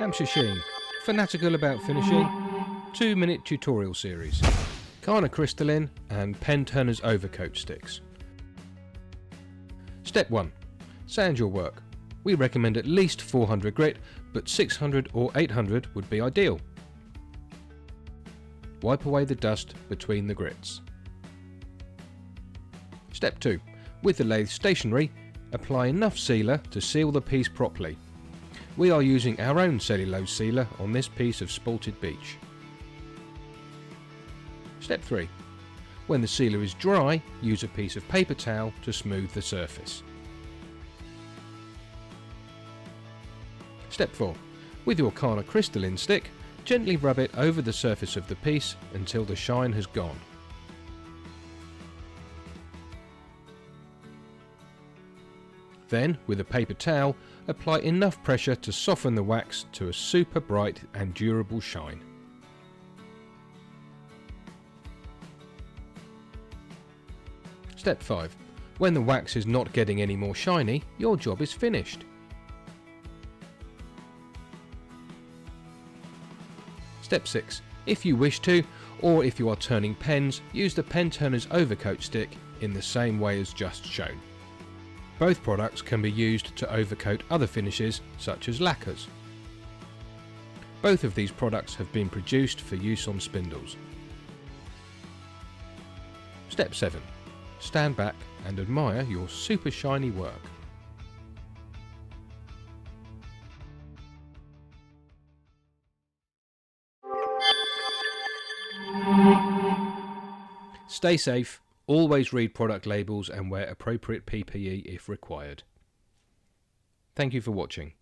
Hampshire Sheen, fanatical about finishing, 2-minute tutorial series, Carna crystalline and pen turner's overcoat sticks. Step 1. Sand your work. We recommend at least 400 grit, but 600 or 800 would be ideal. Wipe away the dust between the grits. Step 2. With the lathe stationary, apply enough sealer to seal the piece properly. We are using our own cellulose sealer on this piece of spalted beech. Step 3. When the sealer is dry, use a piece of paper towel to smooth the surface. Step 4. With your Carna crystalline stick, gently rub it over the surface of the piece until the shine has gone. Then, with a paper towel, apply enough pressure to soften the wax to a super bright and durable shine. Step 5. When the wax is not getting any more shiny, your job is finished. Step 6. If you wish to, or if you are turning pens, use the pen turner's overcoat stick in the same way as just shown. Both products can be used to overcoat other finishes such as lacquers. Both of these products have been produced for use on spindles. Step 7. Stand back and admire your super shiny work. Stay safe, always read product labels and wear appropriate PPE if required. Thank you for watching.